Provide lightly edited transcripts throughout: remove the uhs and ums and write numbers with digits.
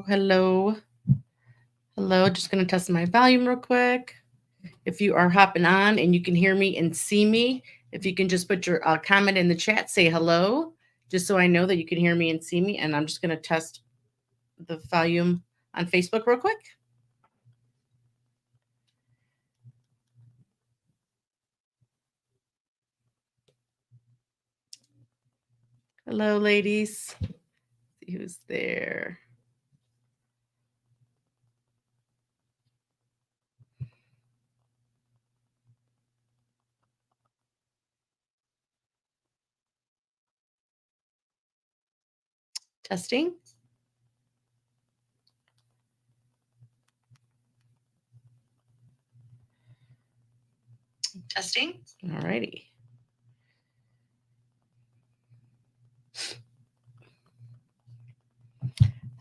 Hello. Hello. Just going to test my volume real quick. If you are hopping on and you can hear me and see me, if you can just put your comment in the chat, say hello, just so I know that you can hear me and see me. And I'm just going to test the volume on Facebook real quick. Hello, ladies. Let's see who's there. Testing. Testing. All righty.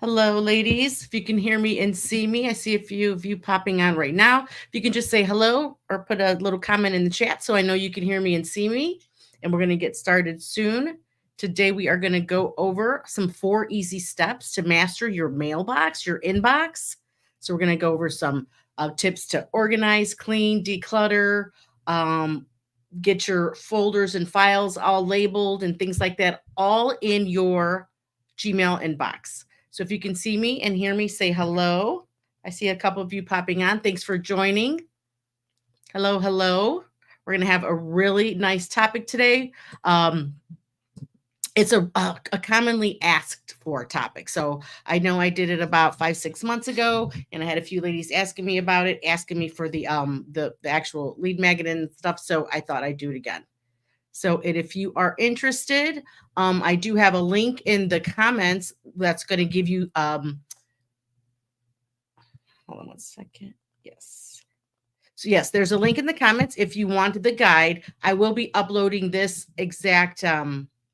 Hello, ladies. If you can hear me and see me, I see a few of you popping on right now. If you can just say hello or put a little comment in the chat so I know you can hear me and see me. And we're going to get started soon. Today, we are going to go over some 4 easy steps to master your mailbox, your inbox. So we're going to go over some tips to organize, clean, declutter, get your folders and files all labeled and things like that, all in your Gmail inbox. So if you can see me and hear me, say hello. I see a couple of you popping on. Thanks for joining. Hello, hello. We're going to have a really nice topic today. It's a commonly asked for topic. So I know I did it about 5-6 months ago, and I had a few ladies asking me about it, asking me for the actual lead magnet and stuff. So I thought I'd do it again. So if you are interested, I do have a link in the comments that's going to give you, hold on one second. Yes. So yes, there's a link in the comments. If you want the guide, I will be uploading this exact,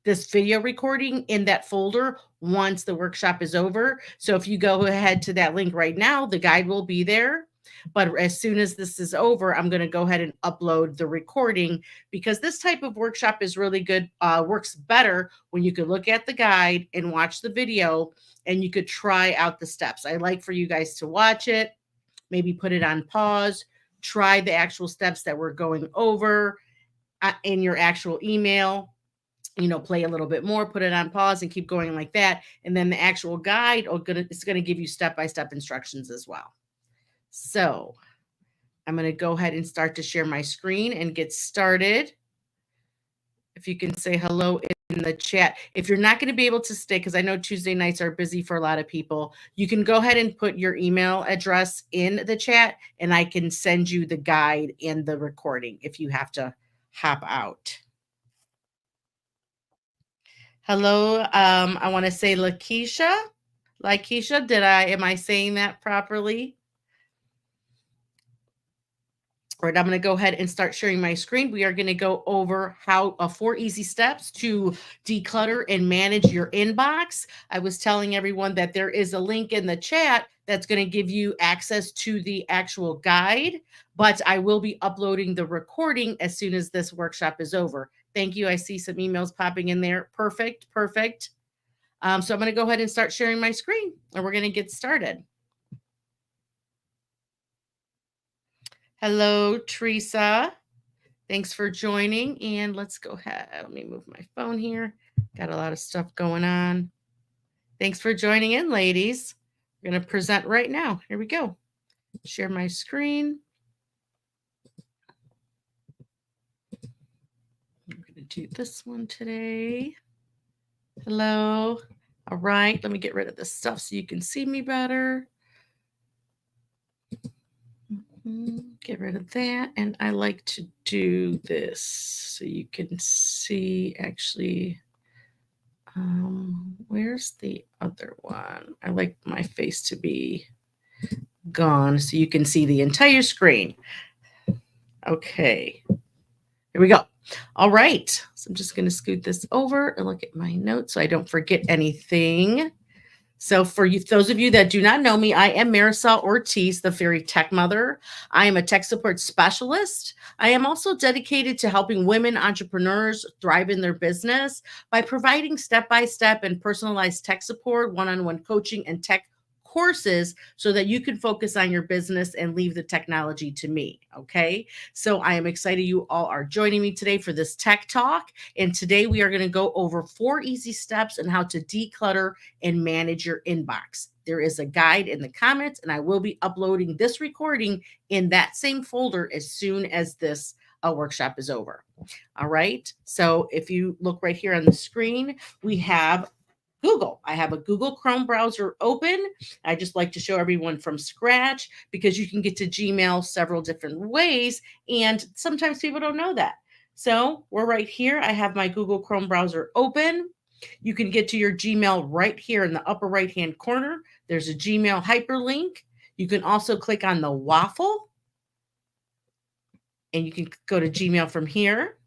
this video recording in that folder once the workshop is over. So if you go ahead to that link right now, the guide will be there. But as soon as this is over, I'm going to go ahead and upload the recording because this type of workshop is really good, works better when you could look at the guide and watch the video and you could try out the steps. I like for you guys to watch it, maybe put it on pause, try the actual steps that we're going over in your actual email. Play a little bit more, put it on pause and keep going like that. And then the actual guide is going to give you step-by-step instructions as well. So I'm going to go ahead and start to share my screen and get started. If you can say hello in the chat. If you're not going to be able to stay, because I know Tuesday nights are busy for a lot of people, you can go ahead and put your email address in the chat and I can send you the guide and the recording if you have to hop out. Hello, I want to say Lakeisha. Am I saying that properly? All right, I'm going to go ahead and start sharing my screen. We are going to go over how 4 easy steps to declutter and manage your inbox. I was telling everyone that there is a link in the chat that's going to give you access to the actual guide, but I will be uploading the recording as soon as this workshop is over. Thank you. I see some emails popping in there. Perfect. So I'm going to go ahead and start sharing my screen and we're going to get started. Hello, Teresa. Thanks for joining. And let's go ahead. Let me move my phone here. Got a lot of stuff going on. Thanks for joining in, ladies. We're going to present right now. Here we go. Share my screen. I'm going to do this one today. Hello. All right. Let me get rid of this stuff so you can see me better. Get rid of that. And I like to do this so you can see actually. Where's the other one? I like my face to be gone so you can see the entire screen. Okay. Here we go. All right. So I'm just going to scoot this over and look at my notes so I don't forget anything. So for you, those of you that do not know me, I am Marisol Ortiz, the Fairy Tech Mother. I am a tech support specialist. I am also dedicated to helping women entrepreneurs thrive in their business by providing step-by-step and personalized tech support, one-on-one coaching, and tech courses so that you can focus on your business and leave the technology to me. Okay. So I am excited you all are joining me today for this tech talk. And today we are going to go over 4 easy steps on how to declutter and manage your inbox. There is a guide in the comments, and I will be uploading this recording in that same folder as soon as this workshop is over. All right. So if you look right here on the screen, we have Google. I have a Google Chrome browser open. I just like to show everyone from scratch because you can get to Gmail several different ways, and sometimes people don't know that. So we're right here. I have my Google Chrome browser open. You can get to your Gmail right here in the upper right-hand corner. There's a Gmail hyperlink. You can also click on the waffle, and you can go to Gmail from here.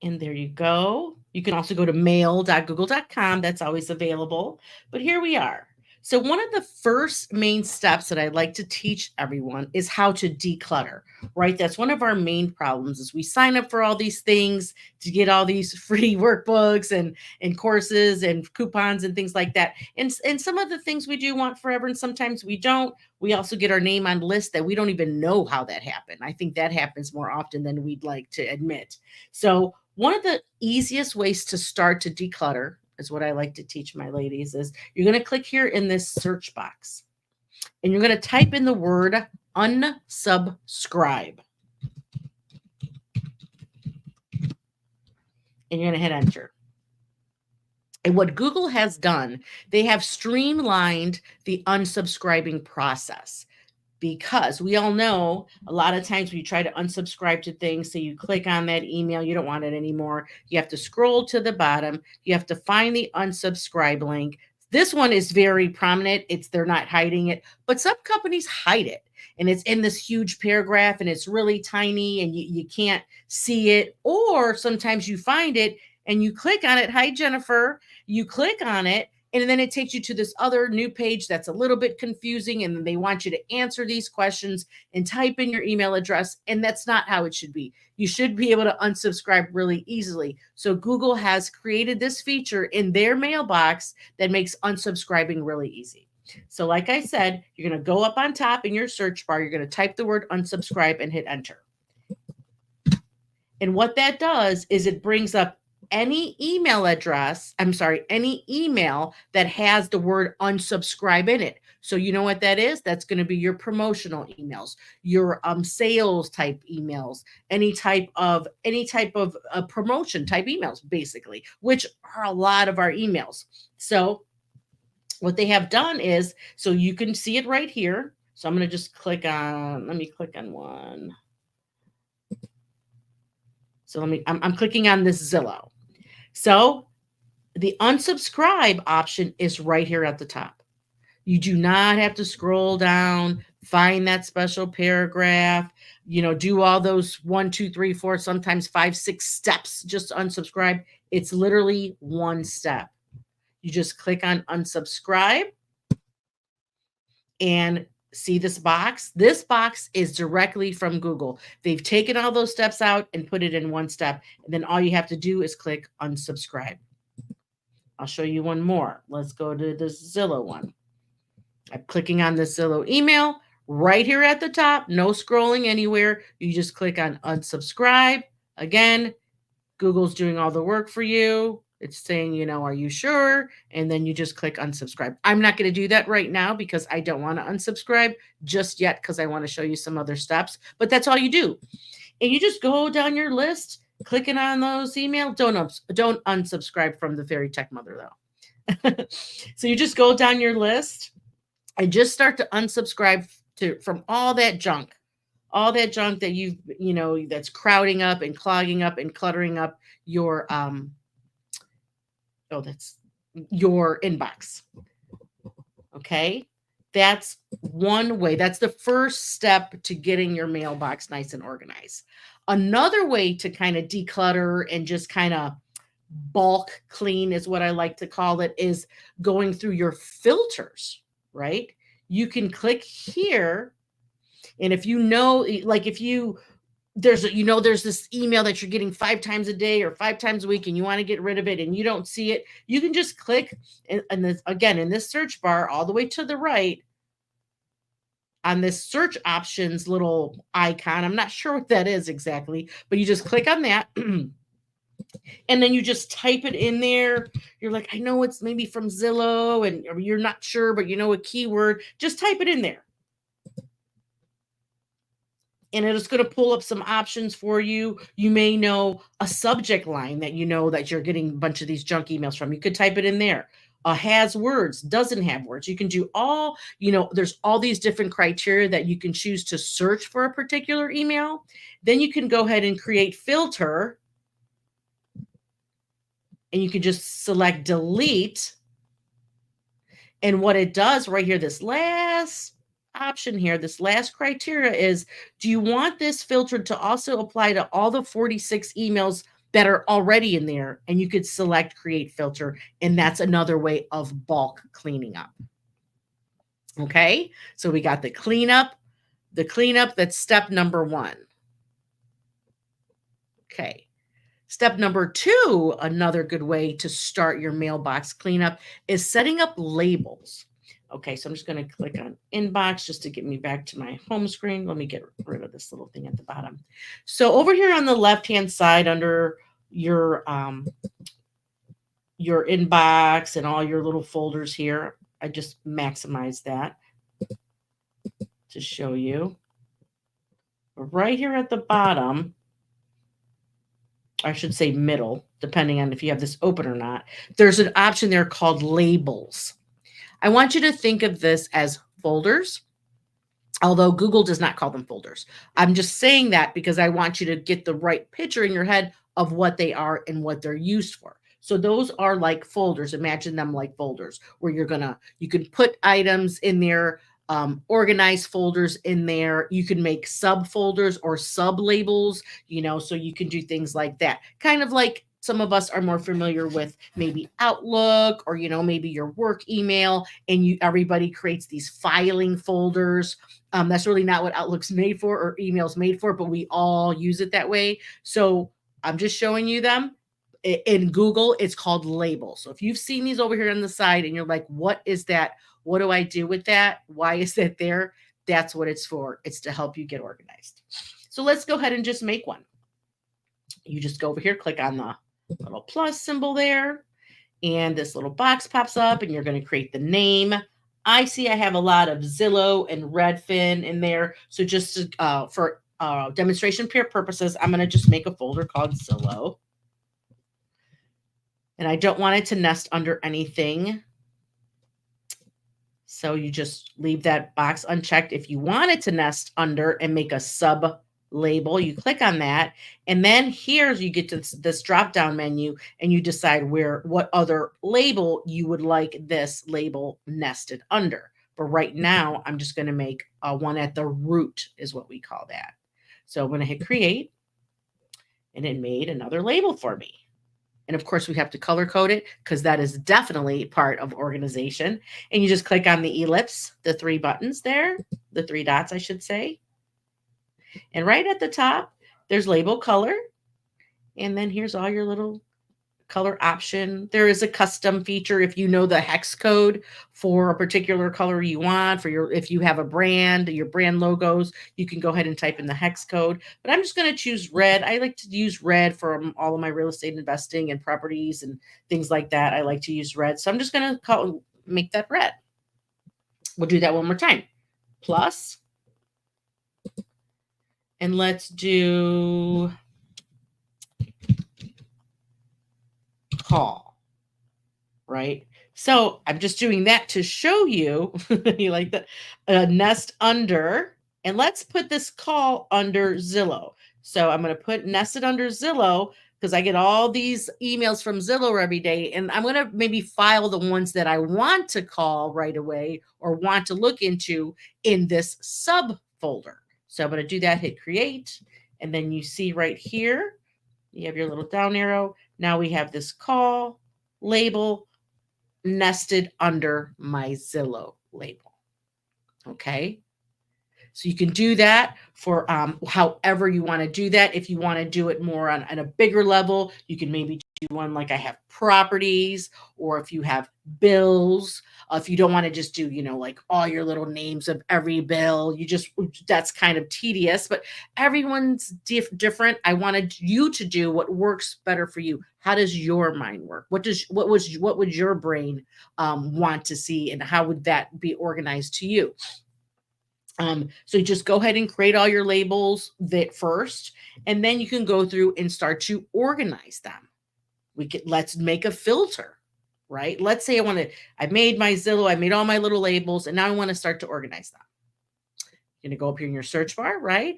And there you go. You can also go to mail.google.com. That's always available. But here we are. So one of the first main steps that I'd like to teach everyone is how to declutter, right? That's one of our main problems is we sign up for all these things to get all these free workbooks and courses and coupons and things like that. And some of the things we do want forever and sometimes we don't. We also get our name on lists that we don't even know how that happened. I think that happens more often than we'd like to admit. So one of the easiest ways to start to declutter is what I like to teach my ladies is you're going to click here in this search box and you're going to type in the word unsubscribe. And you're going to hit enter. And what Google has done, they have streamlined the unsubscribing process. Because we all know a lot of times when you try to unsubscribe to things, so you click on that email, you don't want it anymore. You have to scroll to the bottom. You have to find the unsubscribe link. This one is very prominent. They're not hiding it, but some companies hide it. And it's in this huge paragraph and it's really tiny and you can't see it. Or sometimes you find it and you click on it. Hi, Jennifer. You click on it. And then it takes you to this other new page that's a little bit confusing. And then they want you to answer these questions and type in your email address. And that's not how it should be. You should be able to unsubscribe really easily. So Google has created this feature in their mailbox that makes unsubscribing really easy. So like I said, you're going to go up on top in your search bar. You're going to type the word unsubscribe and hit enter. And what that does is it brings up any email that has the word unsubscribe in it. So you know what that is? That's going to be your promotional emails, your sales type emails, any type of promotion type emails, basically, which are a lot of our emails. So what they have done is, so you can see it right here. So I'm going to just click on one. So I'm clicking on this Zillow. So the unsubscribe option is right here at the top. You do not have to scroll down, find that special paragraph, do all those 1, 2, 3, 4, sometimes 5, 6 steps just to unsubscribe. It's literally one step. You just click on unsubscribe and see this box? This box is directly from Google. They've taken all those steps out and put it in one step. And then all you have to do is click unsubscribe. I'll show you one more. Let's go to the Zillow one. I'm clicking on the Zillow email right here at the top. No scrolling anywhere. You just click on unsubscribe. Again, Google's doing all the work for you. It's saying, are you sure? And then you just click unsubscribe. I'm not going to do that right now because I don't want to unsubscribe just yet because I want to show you some other steps. But that's all you do. And you just go down your list, clicking on those emails. Don't unsubscribe from the Fairy Tech Mother, though. So you just go down your list and just start to unsubscribe from all that junk. All that junk that that's crowding up and clogging up and cluttering up your that's your inbox. Okay. That's one way. That's the first step to getting your mailbox nice and organized. Another way to kind of declutter and just kind of bulk clean is what I like to call it, is going through your filters, right? You can click here. And if you know, like if you, there's this email that you're getting 5 times a day or 5 times a week and you want to get rid of it and you don't see it, you can just click and this, again, in this search bar all the way to the right on this search options little icon. I'm not sure what that is exactly, but you just click on that. And then you just type it in there. You're like, I know it's maybe from Zillow, and or you're not sure, but you know a keyword. Just type it in there. And it is going to pull up some options for you. You may know a subject line that you know that you're getting a bunch of these junk emails from. You could type it in there. Has words, doesn't have words. You can do all, there's all these different criteria that you can choose to search for a particular email. Then you can go ahead and create filter. And you can just select delete. And what it does right here, this last option here, this last criteria is, do you want this filtered to also apply to all the 46 emails that are already in there? And you could select create filter. And that's another way of bulk cleaning up. Okay, so we got the cleanup. That's step number 1. Okay. Step number 2, another good way to start your mailbox cleanup, is setting up labels. Okay, so I'm just going to click on inbox just to get me back to my home screen. Let me get rid of this little thing at the bottom. So over here on the left-hand side under your inbox and all your little folders here, I just maximize that to show you. Right here at the bottom, I should say middle, depending on if you have this open or not, there's an option there called labels. I want you to think of this as folders, although Google does not call them folders. I'm just saying that because I want you to get the right picture in your head of what they are and what they're used for. So those are like folders. Imagine them like folders where you can put items in there, organize folders in there. You can make subfolders or sub labels, so you can do things like that. Kind of like some of us are more familiar with maybe Outlook or, maybe your work email, and everybody creates these filing folders. That's really not what Outlook's made for or email's made for, but we all use it that way. So I'm just showing you them. In Google, it's called labels. So if you've seen these over here on the side and you're like, what is that? What do I do with that? Why is that there? That's what it's for. It's to help you get organized. So let's go ahead and just make one. You just go over here, click on the little plus symbol there, and this little box pops up, and you're going to create the name. I see I have a lot of Zillow and Redfin in there. So just for demonstration purposes, I'm going to just make a folder called Zillow. And I don't want it to nest under anything. So you just leave that box unchecked. If you want it to nest under and make a sub label, you click on that. And then here you get to this drop-down menu and you decide what other label you would like this label nested under. But right now, I'm just going to make one at the root is what we call that. So I'm going to hit create, and it made another label for me. And of course, we have to color code it because that is definitely part of organization. And you just click on the ellipse, the 3 buttons there, the 3 dots, I should say. And right at the top, there's label color. And then here's all your little color option. There is a custom feature if you know the hex code for a particular color you want. If you have a brand, your brand logos, you can go ahead and type in the hex code. But I'm just going to choose red. I like to use red for all of my real estate investing and properties and things like that. I like to use red. So I'm just going to make that red. We'll do that one more time. Plus. And let's do call, right? So I'm just doing that to show you, you like that, nest under, and let's put this call under Zillow. So I'm going to put nested under Zillow because I get all these emails from Zillow every day, and I'm going to maybe file the ones that I want to call right away or want to look into in this subfolder. So I'm going to do that, hit create, and then you see right here, You have your little down arrow. Now we have this call label nested under my Zillow label. Okay. So you can do that for however you want to do that. If you want to do it more on a bigger level, you can maybe do one like I have properties, or if you have bills. If you don't want to just do, like all your little names of every bill, that's kind of tedious, but everyone's different. I wanted you to do what works better for you. How does your mind work? What would your brain want to see, and how would that be organized to you? So you just go ahead and create all your labels first, and then you can go through and start to organize them. Let's make a filter, right? Let's say I made my Zillow, I made all my little labels, and now I want to start to organize them. You're going to go up here in your search bar, right?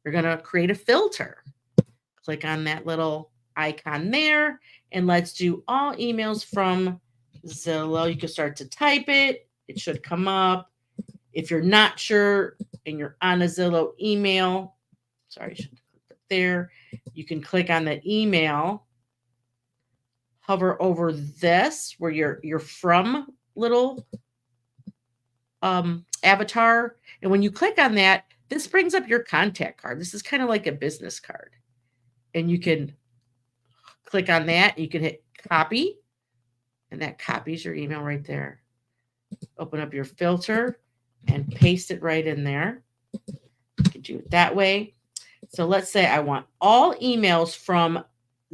You're going to create a filter. Click on that little icon there, and let's do all emails from Zillow. You can start to type it. It should come up. If you're not sure and you're on a Zillow email, sorry, I should click it there. You can click on that email, hover over this where you're from little avatar. And when you click on that, this brings up your contact card. This is kind of like a business card. And you can click on that. You can hit copy, and that copies your email right there. Open up your filter and paste it right in there. You can do it that way. So let's say I want all emails from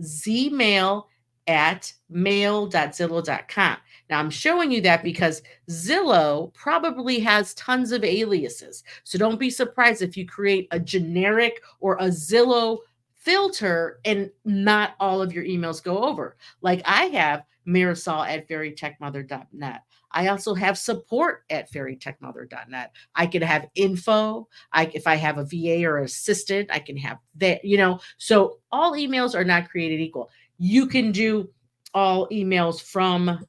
zmail@mail.zillow.com. Now I'm showing you that because Zillow probably has tons of aliases. So don't be surprised if you create a generic or a Zillow filter and not all of your emails go over. Like I have Marisol@fairytechmother.net. I also have support@fairytechmother.net. I could have info. If I have a VA or assistant, I can have that, So all emails are not created equal. You can do all emails from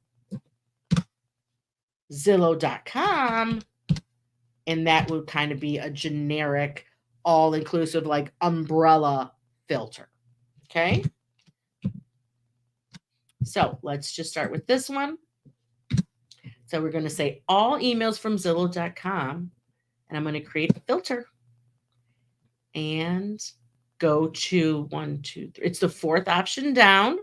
Zillow.com, and that would kind of be a generic, all-inclusive, like umbrella filter. Okay? So let's just start with this one. So we're going to say all emails from Zillow.com, and I'm going to create a filter and go to 1, 2, 3. It's the fourth option down.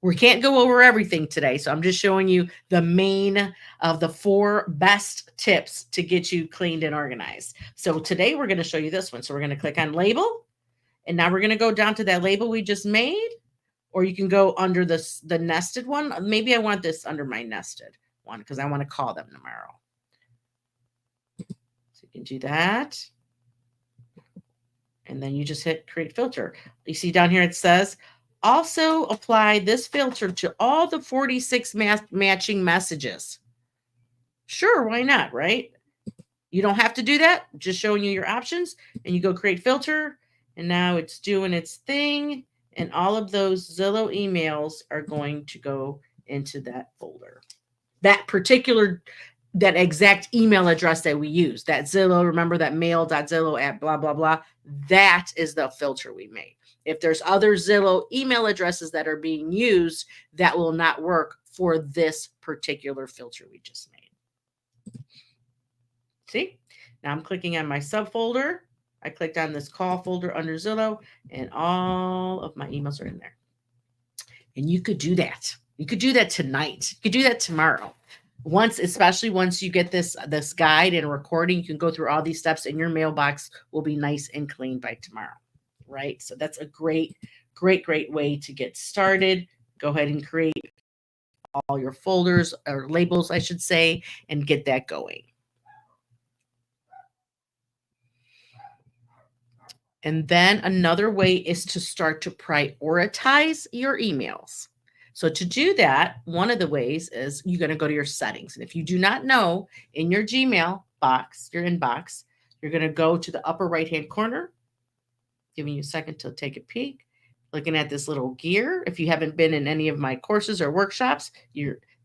We can't go over everything today, so I'm just showing you the main of the 4 best tips to get you cleaned and organized. So today we're going to show you this one. So we're going to click on label, and now we're going to go down to that label we just made, or you can go under the nested one. Maybe I want this under my nested one because I want to call them tomorrow. So you can do that. And then you just hit create filter. You see down here it says, also apply this filter to all the 46 matching messages. Sure, why not, right? You don't have to do that. Just showing you your options. And you go create filter. And now it's doing its thing. And all of those Zillow emails are going to go into that folder. That exact email address that we use, that Zillow, remember that mail.zillow@ blah, blah, blah. That is the filter we made. If there's other Zillow email addresses that are being used, that will not work for this particular filter we just made. See? Now I'm clicking on my subfolder. I clicked on this call folder under Zillow, and all of my emails are in there. And you could do that. You could do that tonight. You could do that tomorrow. Especially once you get this guide and recording, you can go through all these steps, and your mailbox will be nice and clean by tomorrow, right? So that's a great, great, great way to get started. Go ahead and create all your folders, or labels, I should say, and get that going. And then another way is to start to prioritize your emails. So to do that, one of the ways is you're going to go to your settings. And if you do not know, in your Gmail box, your inbox, you're going to go to the upper right-hand corner, giving you a second to take a peek, looking at this little gear. If you haven't been in any of my courses or workshops,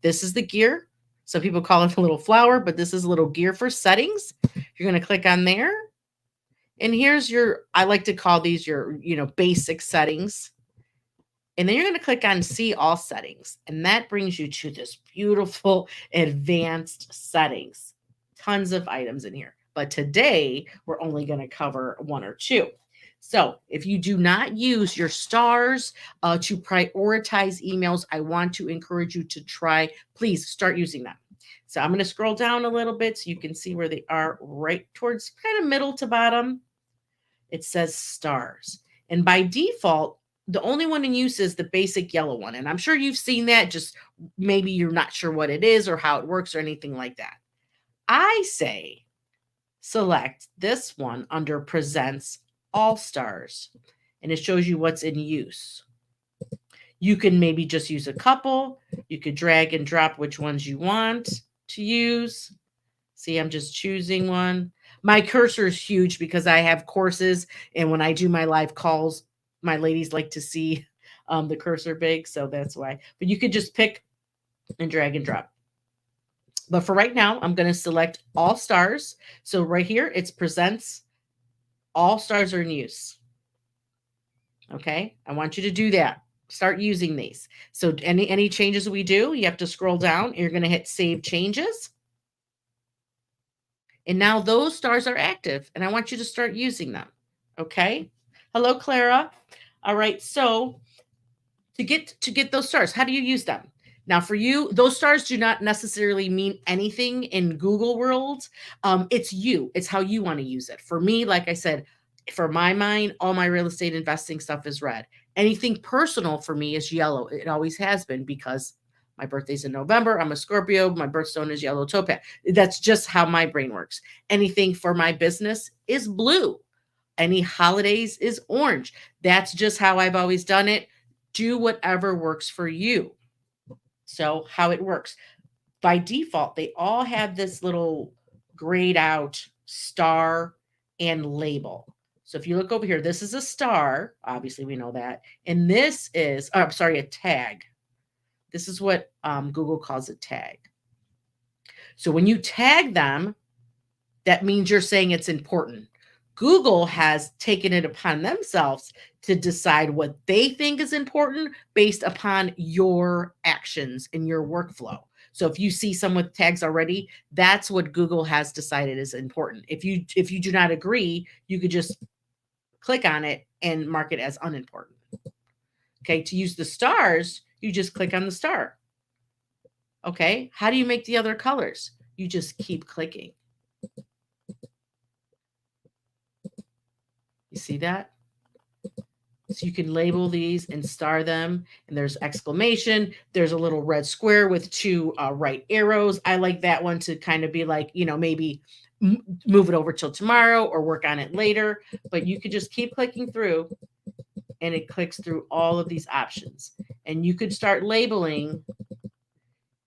this is the gear. Some people call it a little flower, but this is a little gear for settings. You're going to click on there. And here's I like to call these your, basic settings. And then you're going to click on see all settings. And that brings you to this beautiful advanced settings. Tons of items in here. But today we're only going to cover one or two. So if you do not use your stars to prioritize emails, I want to encourage you to please start using them. So I'm going to scroll down a little bit so you can see where they are, right towards kind of middle to bottom. It says stars. And by default, the only one in use is the basic yellow one. And I'm sure you've seen that, just maybe you're not sure what it is or how it works or anything like that. I say select this one under presents all stars, and it shows you what's in use. You can maybe just use a couple. You could drag and drop which ones you want to use. See, I'm just choosing one. My cursor is huge because I have courses, and when I do my live calls, my ladies like to see the cursor big, so that's why. But you could just pick and drag and drop. But for right now, I'm going to select all stars. So right here, it presents all stars are in use. Okay, I want you to do that. Start using these. So any changes we do, you have to scroll down. You're going to hit save changes. And now those stars are active, and I want you to start using them. Okay. Hello, Clara. All right. So to get those stars, how do you use them? Now, for you, those stars do not necessarily mean anything in Google world. It's you. It's how you want to use it. For me, like I said, for my mind, all my real estate investing stuff is red. Anything personal for me is yellow. It always has been because my birthday's in November. I'm a Scorpio. My birthstone is yellow topaz. That's just how my brain works. Anything for my business is blue. Any holidays is orange. That's just how I've always done it. Do whatever works for you. So how it works. By default, they all have this little grayed out star and label. So if you look over here, this is a star. Obviously, we know that. And this is, oh, I'm sorry, a tag. This is what Google calls a tag. So when you tag them, that means you're saying it's important. Google has taken it upon themselves to decide what they think is important based upon your actions and your workflow. So if you see some with tags already, that's what Google has decided is important. If you do not agree, you could just click on it and mark it as unimportant. Okay, to use the stars, you just click on the star. Okay, how do you make the other colors? You just keep clicking. You see that? So you can label these and star them. And there's exclamation. There's a little red square with two right arrows. I like that one to kind of be like, maybe move it over till tomorrow or work on it later. But you could just keep clicking through and it clicks through all of these options. And you could start labeling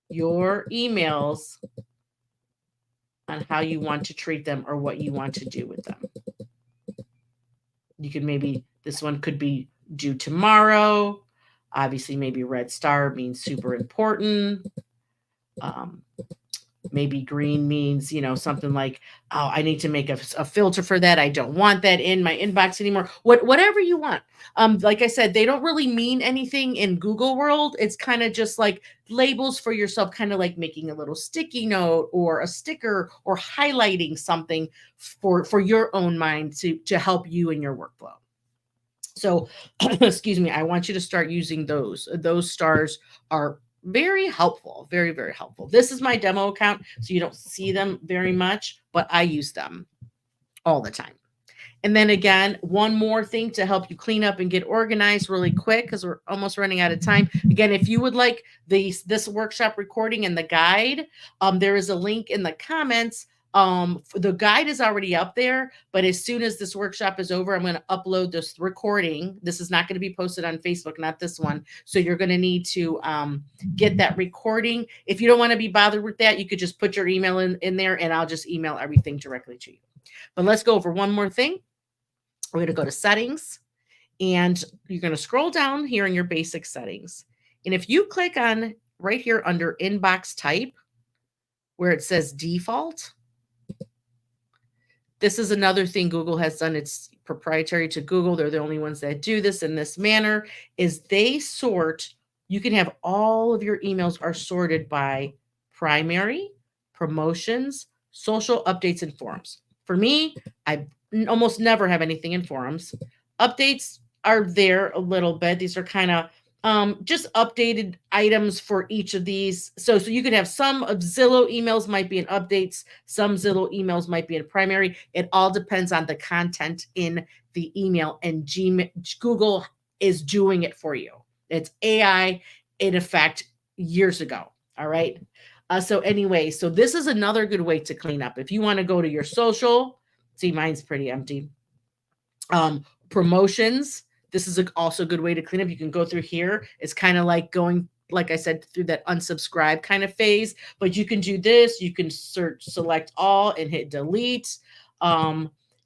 your emails on how you want to treat them or what you want to do with them. You could maybe, this one could be due tomorrow. Obviously, maybe red star means super important. Maybe green means, something like, oh, I need to make a filter for that. I don't want that in my inbox anymore. Whatever you want. Like I said, they don't really mean anything in Google world. It's kind of just like labels for yourself, kind of like making a little sticky note or a sticker or highlighting something for your own mind to help you in your workflow. So, excuse me, I want you to start using those. Those stars are very helpful, very, very helpful. This is my demo account, so you don't see them very much, but I use them all the time. And then again, one more thing to help you clean up and get organized really quick, because we're almost running out of time. Again, if you would like this workshop recording and the guide, there is a link in the comments. The guide is already up there, but as soon as this workshop is over, I'm going to upload this recording. This is not going to be posted on Facebook, not this one. So you're going to need to get that recording. If you don't want to be bothered with that, you could just put your email in there and I'll just email everything directly to you. But let's go over one more thing. We're going to go to settings and you're going to scroll down here in your basic settings. And if you click on right here under inbox type, where it says default, This is another thing Google has done. It's proprietary to Google. They're the only ones that do this in this manner, is they sort, you can have all of your emails are sorted by primary, promotions, social updates, and forums. For me, I almost never have anything in forums. Updates are there a little bit. These are kind of just updated items for each of these. So you could have some of Zillow emails might be in updates, some Zillow emails might be in primary. It all depends on the content in the email, and Google is doing it for you. It's AI in effect years ago. All right. So anyway, so this is another good way to clean up. If you want to go to your social, see, mine's pretty empty. Promotions, this is also a good way to clean up. You can go through here. It's kind of like going, like I said, through that unsubscribe kind of phase, but you can do this. You can select all and hit delete.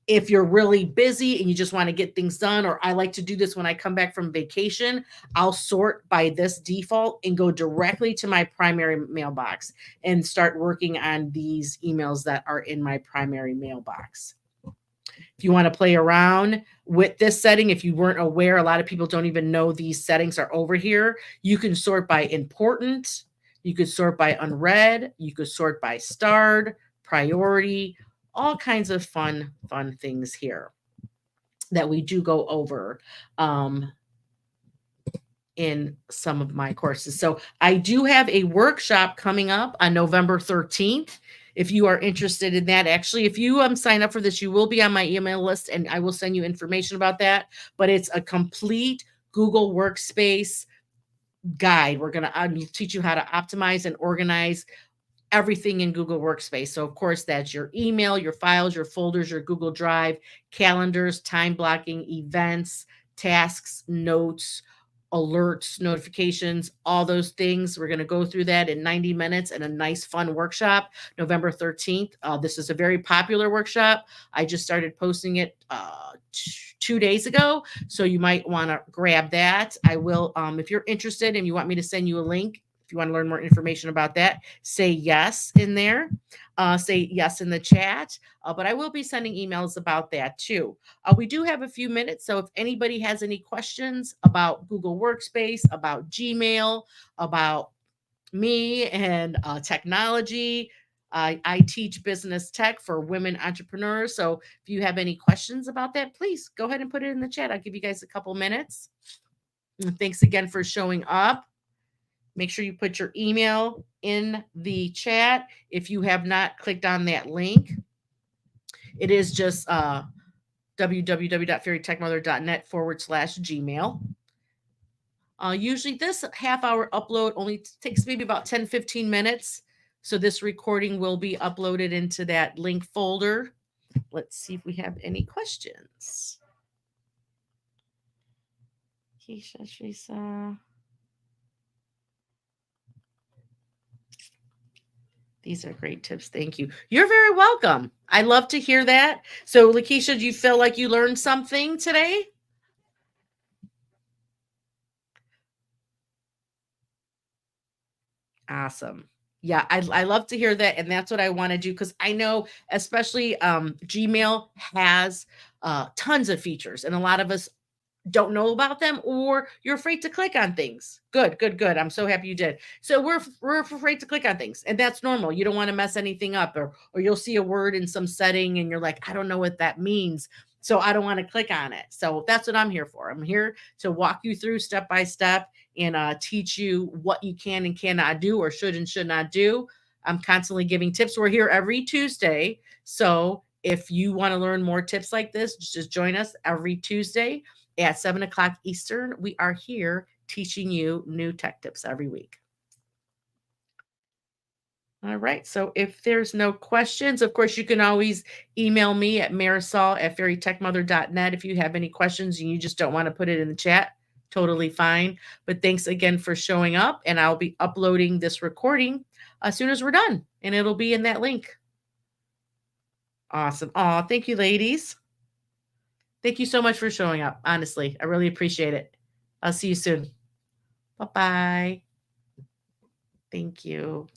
If you're really busy and you just want to get things done, or I like to do this when I come back from vacation, I'll sort by this default and go directly to my primary mailbox and start working on these emails that are in my primary mailbox. If you want to play around with this setting, if you weren't aware, a lot of people don't even know these settings are over here. You can sort by important, you could sort by unread, you could sort by starred, priority, all kinds of fun things here that we do go over in some of my courses. So I do have a workshop coming up on November 13th. If you are interested in that, actually, if you sign up for this, you will be on my email list and I will send you information about that. But it's a complete Google Workspace guide. We're going to teach you how to optimize and organize everything in Google Workspace. So, of course, that's your email, your files, your folders, your Google Drive, calendars, time blocking, events, tasks, notes, alerts, notifications, all those things. We're going to go through that in 90 minutes in a nice, fun workshop, November 13th. This is a very popular workshop. I just started posting it 2 days ago, so you might want to grab that. I will, if you're interested and you want me to send you a link, if you want to learn more information about that, say yes in there. Say yes in the chat. But I will be sending emails about that too. We do have a few minutes. So if anybody has any questions about Google Workspace, about Gmail, about me and technology, I teach business tech for women entrepreneurs. So if you have any questions about that, please go ahead and put it in the chat. I'll give you guys a couple minutes. And thanks again for showing up. Make sure you put your email in the chat. If you have not clicked on that link, it is just www.fairytechmother.net/Gmail. Usually this half-hour upload only takes maybe about 10-15 minutes. So this recording will be uploaded into that link folder. Let's see if we have any questions. Keisha, Teresa. These are great tips. Thank you. You're very welcome. I love to hear that. So, Lakeisha, do you feel like you learned something today? Awesome. Yeah, I love to hear that. And that's what I want to do because I know, especially Gmail has tons of features, and a lot of us don't know about them, or you're afraid to click on things. Good. I'm so happy you did. So we're afraid to click on things, and that's normal. You don't want to mess anything up, or you'll see a word in some setting and you're like, I don't know what that means, so I don't want to click on it. So that's what I'm here for. I'm here to walk you through step by step and teach you what you can and cannot do, or should and should not do. I'm constantly giving tips. We're here every Tuesday. So if you want to learn more tips like this, just join us every Tuesday at 7 o'clock Eastern. We are here teaching you new tech tips every week. All right. So if there's no questions, of course, you can always email me at marisol@fairytechmother.net if you have any questions and you just don't want to put it in the chat. Totally fine. But thanks again for showing up, and I'll be uploading this recording as soon as we're done, and it'll be in that link. Awesome. Oh, thank you, ladies. Thank you so much for showing up. Honestly, I really appreciate it. I'll see you soon. Bye-bye. Thank you.